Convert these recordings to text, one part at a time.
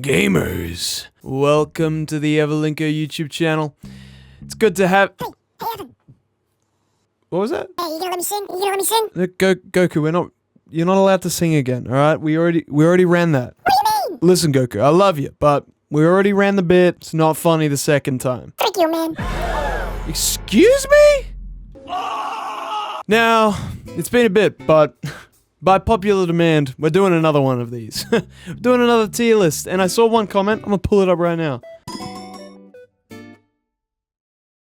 gamers, welcome to the Everlinko YouTube channel. It's good to have. Hey, Evan. What was that? Hey, you gonna let me sing? You gonna let me sing? Goku, you're not allowed to sing again. All right, we already ran that. What do you mean? Listen, Goku, I love you, but we already ran the bit. It's not funny the second time. Thank you, man. Excuse me? Now, it's been a bit, but by popular demand, we're doing another one of these. We're doing another tier list, and I saw one comment. I'm gonna pull it up right now.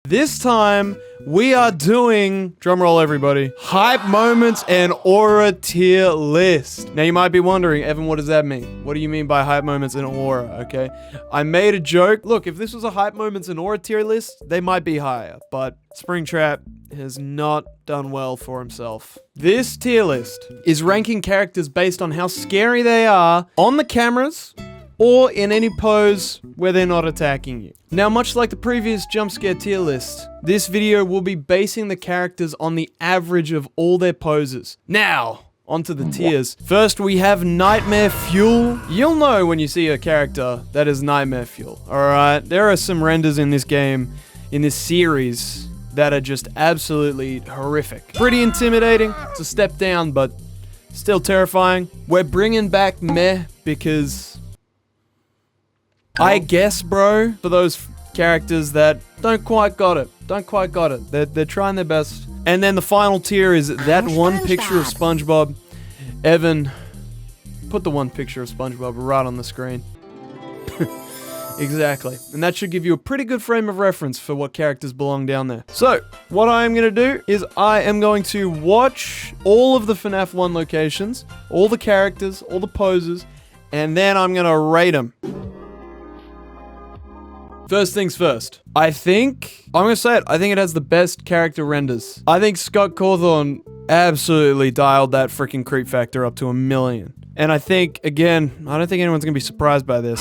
This time, we are doing, drumroll everybody, hype moments and aura tier list. Now you might be wondering, Evan, what does that mean? What do you mean by hype moments and aura, okay? I made a joke. Look, if this was a hype moments and aura tier list, they might be higher, but Springtrap has not done well for himself. This tier list is ranking characters based on how scary they are on the cameras or in any pose where they're not attacking you. Now, much like the previous jump scare tier list, this video will be basing the characters on the average of all their poses. Now, onto the tiers. First, we have Nightmare Fuel. You'll know when you see a character that is Nightmare Fuel, alright? There are some renders in this game, in this series, that are just absolutely horrific. Pretty intimidating. It's a step down, but still terrifying. We're bringing back Meh because I guess, bro, for those characters that don't quite got it. They're trying their best. And then the final tier is that one picture of SpongeBob. Evan, put the one picture of SpongeBob right on the screen. Exactly. And that should give you a pretty good frame of reference for what characters belong down there. So, what I am going to do is I am going to watch all of the FNAF 1 locations, all the characters, all the poses, and then I'm going to rate them. First things first, I'm gonna say it, I think it has the best character renders. I think Scott Cawthorn absolutely dialed that freaking creep factor up to 1,000,000. And I think, again, I don't think anyone's gonna be surprised by this.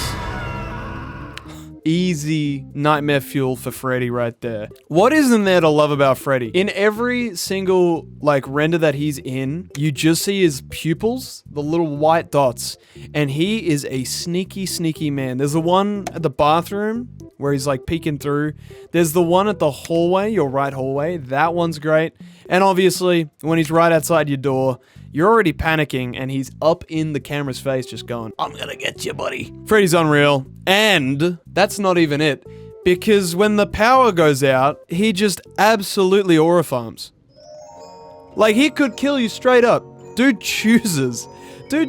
Easy Nightmare Fuel for Freddy right there. What isn't there to love about Freddy? In every single, render that he's in, you just see his pupils, the little white dots, and he is a sneaky, sneaky man. There's the one at the bathroom where he's peeking through. There's the one at the hallway, your right hallway. That one's great. And obviously, when he's right outside your door, you're already panicking and he's up in the camera's face just going, "I'm gonna get you, buddy." Freddy's unreal. And that's not even it. Because when the power goes out, he just absolutely aura farms. He could kill you straight up. Dude chooses to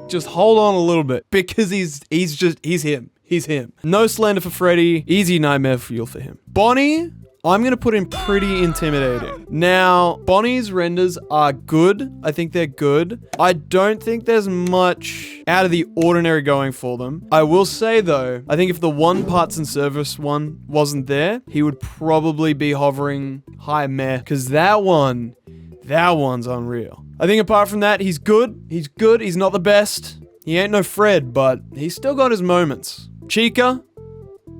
just hold on a little bit because he's him. He's him. No slander for Freddy. Easy Nightmare Fuel for him. Bonnie, I'm gonna put in pretty intimidating. Now, Bonnie's renders are good. I think they're good. I don't think there's much out of the ordinary going for them. I will say though, I think if the one parts and service one wasn't there, he would probably be hovering high meh, because that one's unreal. I think apart from that, he's good. He's good. He's not the best. He ain't no Fred, but he's still got his moments. Chica,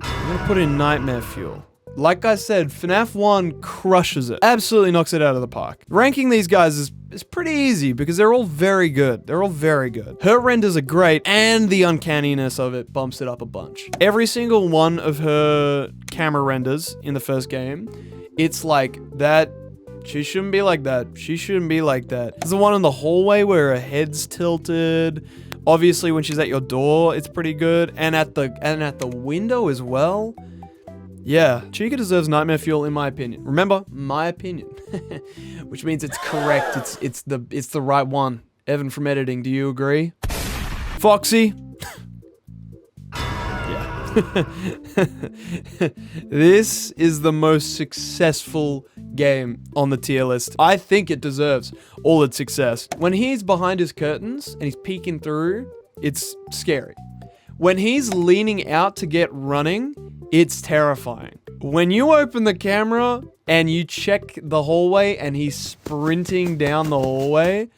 I'm gonna put in Nightmare Fuel. Like I said, FNAF 1 crushes it. Absolutely knocks it out of the park. Ranking these guys is pretty easy because they're all very good. They're all very good. Her renders are great, and the uncanniness of it bumps it up a bunch. Every single one of her camera renders in the first game, it's like that. She shouldn't be like that. She shouldn't be like that. There's the one in the hallway where her head's tilted. Obviously, when she's at your door, it's pretty good. And at the window as well. Yeah, Chica deserves Nightmare Fuel in my opinion. Remember, my opinion. Which means it's correct. It's the right one. Evan from editing, do you agree? Foxy. Yeah. This is the most successful game on the tier list. I think it deserves all its success. When he's behind his curtains and he's peeking through, it's scary. When he's leaning out to get running, it's terrifying. When you open the camera and you check the hallway and he's sprinting down the hallway,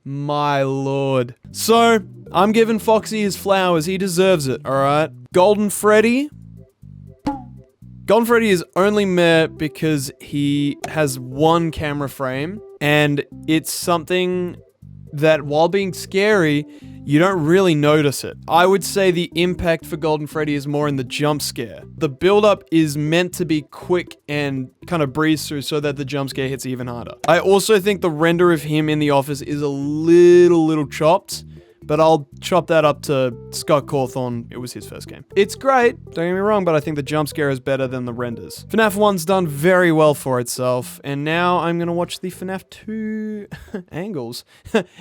my lord. So, I'm giving Foxy his flowers. He deserves it, alright? Golden Freddy. Golden Freddy is only meh because he has one camera frame, and it's something that, while being scary, you don't really notice it. I would say the impact for Golden Freddy is more in the jump scare. The build-up is meant to be quick and kind of breeze through so that the jump scare hits even harder. I also think the render of him in the office is a little chopped, but I'll chop that up to Scott Cawthorne. It was his first game. It's great, don't get me wrong, but I think the jump scare is better than the renders. FNAF 1's done very well for itself, and now I'm gonna watch the FNAF 2 angles.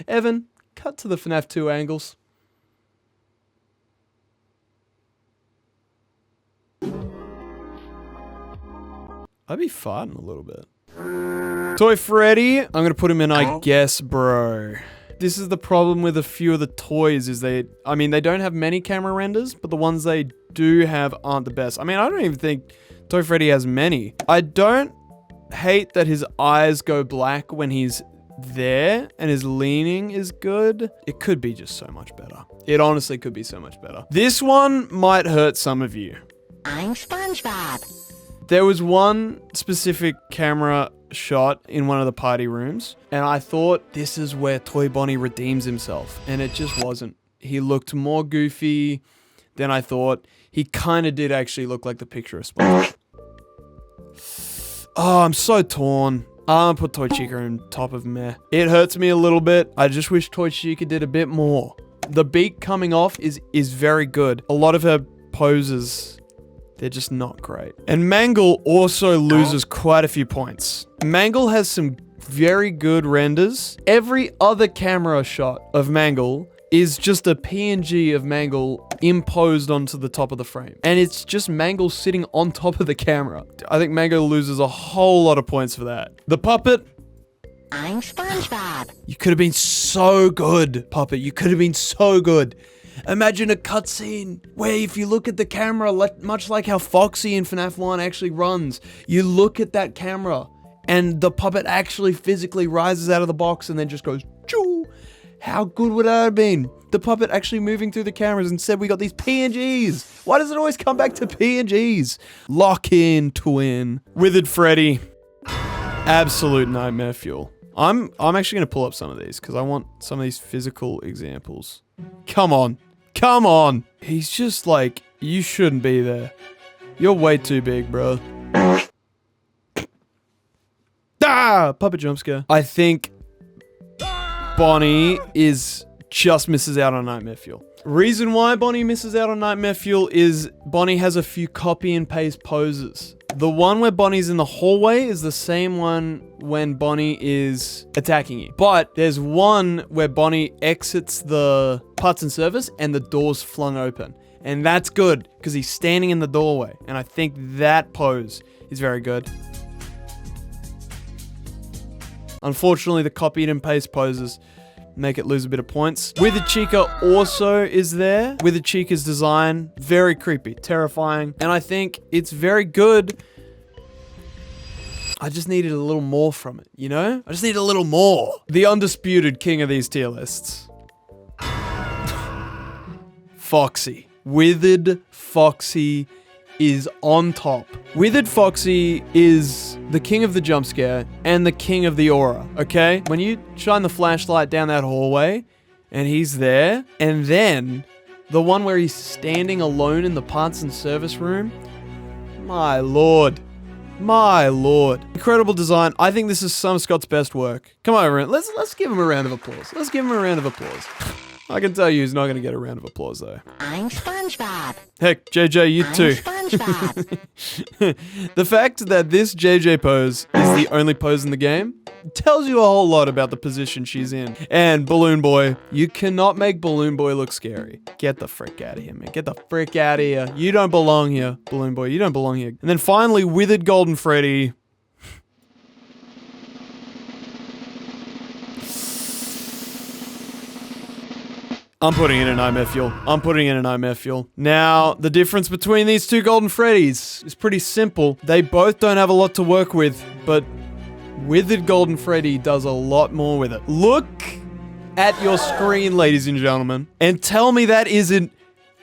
Evan, cut to the FNAF 2 angles. I'd be farting a little bit. Toy Freddy, I'm gonna put him in I guess, bro. This is the problem with a few of the toys is they don't have many camera renders, but the ones they do have aren't the best. I mean, I don't even think Toy Freddy has many. I don't hate that his eyes go black when he's there and his leaning is good. It could be just so much better. It honestly could be so much better. This one might hurt some of you. I'm SpongeBob. There was one specific camera shot in one of the party rooms, and I thought this is where Toy Bonnie redeems himself, and it just wasn't. He looked more goofy than I thought. He kind of did actually look like the picture of SpongeBob. Oh, I'm so torn. I'm gonna put Toy Chica on top of meh. It hurts me a little bit. I just wish Toy Chica did a bit more. The beak coming off is very good. A lot of her poses, they're just not great. And Mangle also loses quite a few points. Mangle has some very good renders. Every other camera shot of Mangle is just a PNG of Mangle imposed onto the top of the frame. And it's just Mangle sitting on top of the camera. I think Mangle loses a whole lot of points for that. The puppet, I'm SpongeBob. you could have been so good, puppet. You could have been so good. Imagine a cutscene where if you look at the camera, much like how Foxy in FNAF 1 actually runs, you look at that camera and the puppet actually physically rises out of the box and then just goes, choo. How good would that have been? The puppet actually moving through the cameras. Instead, we got these PNGs. Why does it always come back to PNGs? Lock in, twin. Withered Freddy. Absolute nightmare fuel. I'm actually going to pull up some of these because I want some of these physical examples. Come on. Come on. He's just like, you shouldn't be there. You're way too big, bro. Ah! Puppet jump scare. I think Bonnie just misses out on Nightmare Fuel. Reason why Bonnie misses out on Nightmare Fuel is Bonnie has a few copy and paste poses. The one where Bonnie's in the hallway is the same one when Bonnie is attacking you. But there's one where Bonnie exits the parts and service and the door's flung open. And that's good because he's standing in the doorway. And I think that pose is very good. Unfortunately, the copied and paste poses make it lose a bit of points. Withered Chica also is there. Withered Chica's design, very creepy, terrifying. And I think it's very good. I just needed a little more from it, you know? I just need a little more. The undisputed king of these tier lists. Foxy. Withered Foxy is on top. Withered Foxy is the king of the jump scare and the king of the aura, okay? When you shine the flashlight down that hallway and he's there, and then the one where he's standing alone in the parts and service room, my lord. My lord. Incredible design. I think this is some of Scott's best work. Come on, everyone. Let's give him a round of applause. Let's give him a round of applause. I can tell you he's not going to get a round of applause, though. I'm SpongeBob. Heck, JJ, you too. I'm SpongeBob. The fact that this JJ pose is the only pose in the game tells you a whole lot about the position she's in. And Balloon Boy, you cannot make Balloon Boy look scary. Get the frick out of here, man. Get the frick out of here. You don't belong here, Balloon Boy. You don't belong here. And then finally, Withered Golden Freddy. I'm putting in a Nightmare Fuel. I'm putting in a Nightmare Fuel. Now, the difference between these two Golden Freddys is pretty simple. They both don't have a lot to work with, but Withered Golden Freddy does a lot more with it. Look at your screen, ladies and gentlemen, and tell me that isn't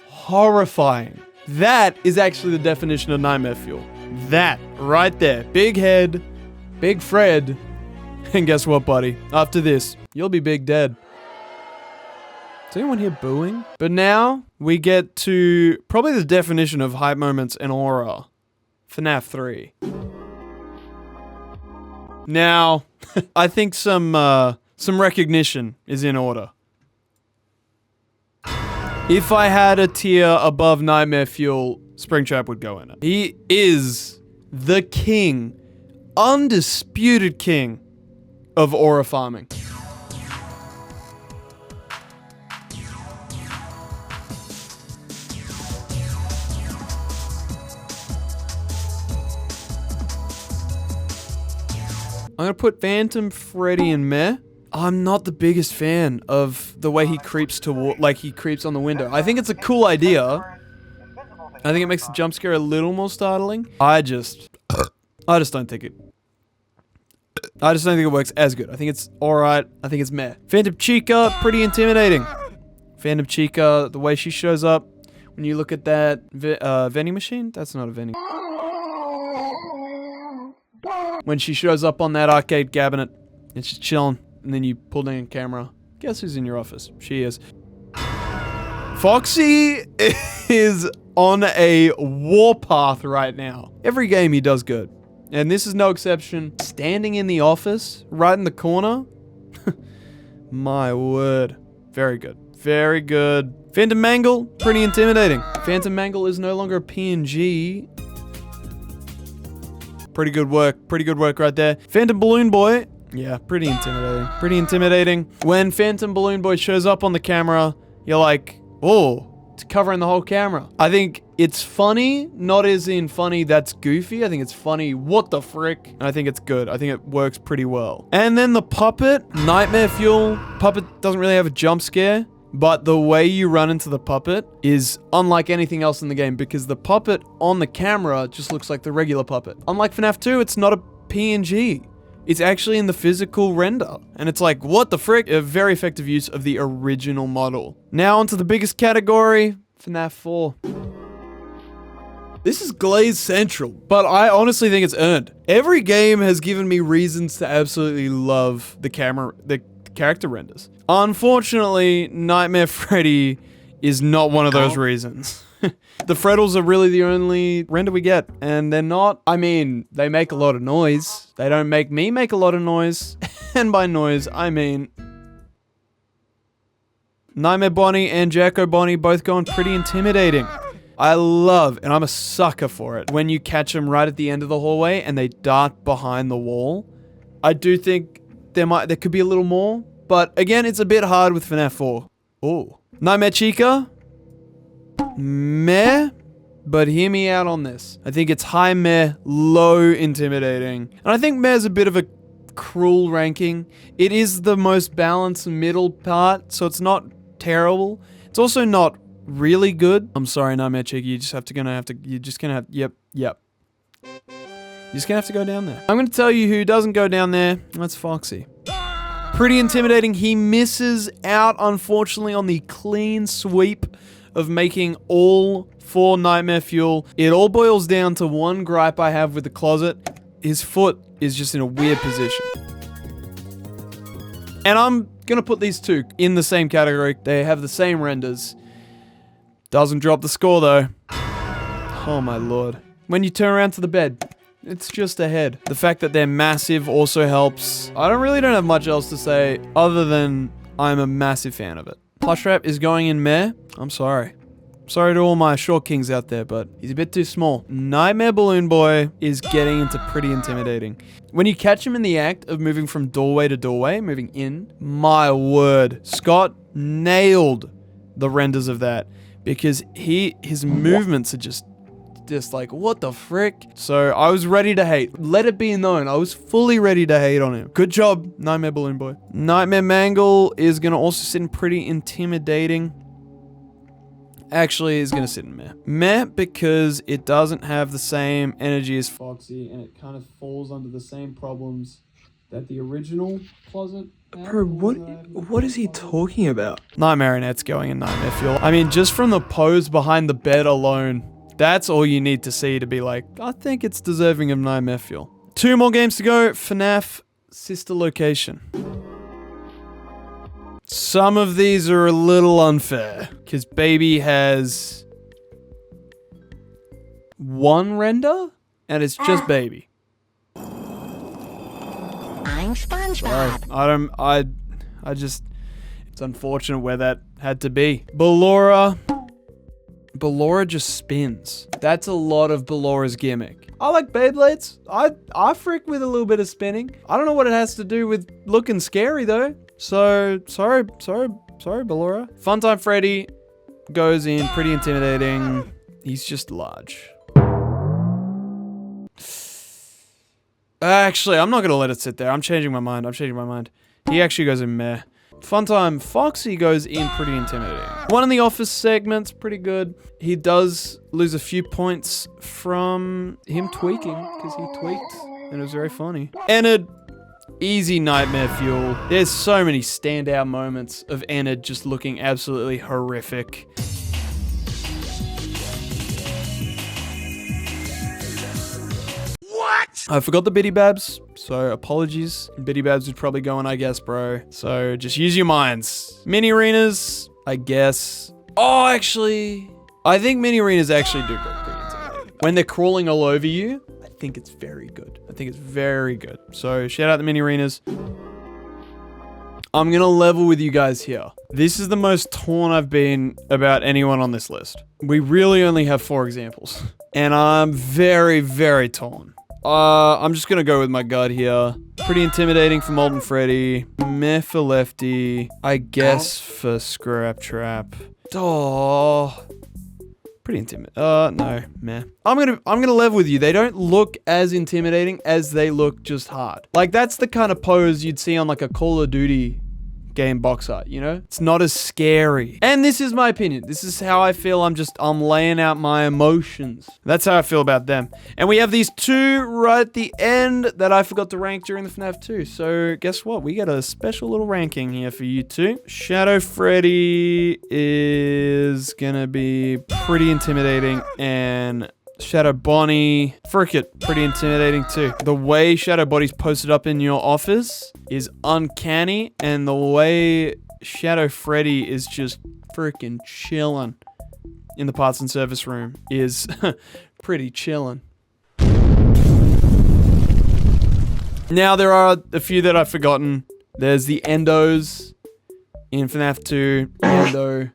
horrifying. That is actually the definition of Nightmare Fuel. That right there. Big head, big Fred, and guess what, buddy? After this, you'll be big dead. Is anyone here booing? But now we get to probably the definition of hype moments and aura. FNAF 3. Now, I think some recognition is in order. If I had a tier above Nightmare Fuel, Springtrap would go in it. He is the king, undisputed king of aura farming. I'm gonna put Phantom Freddy in meh. I'm not the biggest fan of the way he creeps toward, like he creeps on the window. I think it's a cool idea. I think it makes the jump scare a little more startling. I just don't think it. I just don't think it works as good. I think it's alright. I think it's meh. Phantom Chica, pretty intimidating. Phantom Chica, the way she shows up when you look at that vending machine. That's not a vending. When she shows up on that arcade cabinet, and she's chilling, and then you pull down your camera. Guess who's in your office? She is. Foxy is on a warpath right now. Every game he does good. And this is no exception. Standing in the office, right in the corner. My word. Very good. Very good. Phantom Mangle, pretty intimidating. Phantom Mangle is no longer a PNG. Pretty good work right there. Phantom Balloon Boy, yeah, pretty intimidating. Pretty intimidating. When Phantom Balloon Boy shows up on the camera, you're like, oh, it's covering the whole camera. I think it's funny, not as in funny that's goofy. I think it's funny, what the frick? And I think it's good. I think it works pretty well. And then the puppet, Nightmare Fuel. Puppet doesn't really have a jump scare. But the way you run into the puppet is unlike anything else in the game because the puppet on the camera just looks like the regular puppet. Unlike FNAF 2, it's not a PNG. It's actually in the physical render. And it's like, what the frick? A very effective use of the original model. Now onto the biggest category, FNAF 4. This is Glaze Central, but I honestly think it's earned. Every game has given me reasons to absolutely love the character renders. Unfortunately, Nightmare Freddy is not one of those reasons. The Freddles are really the only render we get, and they're not, I mean, they make a lot of noise. They don't make me make a lot of noise, and by noise, I mean Nightmare Bonnie and Jacko Bonnie both going pretty intimidating. I love, and I'm a sucker for it, when you catch them right at the end of the hallway and they dart behind the wall. I do think there could be a little more. But again, it's a bit hard with FNAF 4. Oh. Nightmare Chica? Meh? But hear me out on this. I think it's high meh, low intimidating. And I think meh's a bit of a cruel ranking. It is the most balanced middle part, so it's not terrible. It's also not really good. I'm sorry, Nightmare Chica, you're just gonna have to go down there. I'm gonna tell you who doesn't go down there. That's Foxy. Pretty intimidating. He misses out, unfortunately, on the clean sweep of making all 4 Nightmare Fuel. It all boils down to one gripe I have with the closet. His foot is just in a weird position. And I'm gonna put these two in the same category. They have the same renders. Doesn't drop the score, though. Oh my lord. When you turn around to the bed, it's just a head. The fact that they're massive also helps. I don't have much else to say other than I'm a massive fan of it. Plushtrap is going in meh. I'm sorry. Sorry to all my short kings out there, but he's a bit too small. Nightmare Balloon Boy is getting into pretty intimidating. When you catch him in the act of moving from doorway to doorway, moving in, my word. Scott nailed the renders of that because his movements are just like, what the frick? So I was ready to hate. Let it be known, I was fully ready to hate on him. Good job, Nightmare Balloon Boy. Nightmare Mangle is gonna also sit in pretty intimidating. Actually, is gonna sit in meh. Meh because it doesn't have the same energy as Foxy, and it kind of falls under the same problems that the original closet had. Bro, what is he talking about? Nightmare Annette's going in Nightmare Fuel. I mean, just from the pose behind the bed alone, that's all you need to see to be like, I think it's deserving of Nightmare Fuel. 2 more games to go. FNAF Sister Location. Some of these are a little unfair because baby has one render and it's just baby. I'm SpongeBob. I just, it's unfortunate where that had to be. Ballora just spins. That's a lot of Ballora's gimmick. I like Beyblades. I freak with a little bit of spinning. I don't know what it has to do with looking scary though. So, sorry, Ballora. Funtime Freddy goes in pretty intimidating. He's just large. Actually, I'm not gonna let it sit there. I'm changing my mind. He actually goes in meh. Funtime Foxy goes in pretty intimidating. One in the office segment's pretty good. He does lose a few points from him tweaking, because he tweaked, and it was very funny. Enid, easy nightmare fuel. There's so many standout moments of Enid just looking absolutely horrific. I forgot the Biddy Babs, so apologies. Biddy Babs would probably go in, I guess, bro. So just use your minds. Mini arenas, I guess. Oh, actually, I think mini arenas actually do go pretty intimidating. When they're crawling all over you, I think it's very good. So shout out the mini arenas. I'm gonna level with you guys here. This is the most torn I've been about anyone on this list. We really only have 4 examples. And I'm very, very torn. I'm just gonna go with my gut here. Pretty intimidating for Molten Freddy. Meh for Lefty. I guess for Scrap Trap. Oh, pretty intimidating. No, meh. I'm gonna level with you. They don't look as intimidating as they look just hard. Like that's the kind of pose you'd see on like a Call of Duty game box art, you know? It's not as scary. And this is my opinion. This is how I feel. I'm laying out my emotions. That's how I feel about them. And we have these 2 right at the end that I forgot to rank during the FNAF 2. So guess what? We got a special little ranking here for you 2. Shadow Freddy is gonna be pretty intimidating, and Shadow Bonnie, frick it, pretty intimidating too. The way Shadow Body's posted up in your office is uncanny, and the way Shadow Freddy is just freaking chilling in the parts and service room is pretty chilling. Now there are a few that I've forgotten. There's the Endos in FNAF 2, Endo.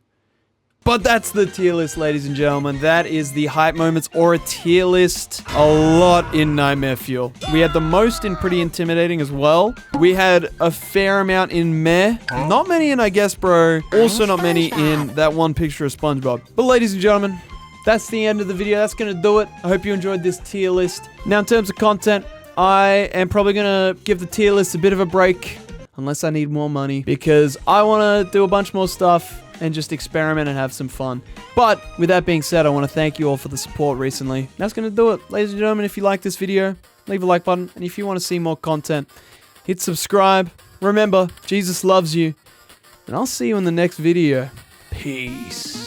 But that's the tier list, ladies and gentlemen. That is the hype moments or a tier list. A lot in Nightmare Fuel. We had the most in Pretty Intimidating as well. We had a fair amount in Meh. Not many in I Guess Bro. Also not many in that one picture of SpongeBob. But ladies and gentlemen, that's the end of the video. That's going to do it. I hope you enjoyed this tier list. Now in terms of content, I am probably going to give the tier list a bit of a break. Unless I need more money. Because I want to do a bunch more stuff and just experiment and have some fun. But with that being said, I want to thank you all for the support recently. That's going to do it. Ladies and gentlemen, if you like this video, leave a like button. And if you want to see more content, hit subscribe. Remember, Jesus loves you. And I'll see you in the next video. Peace.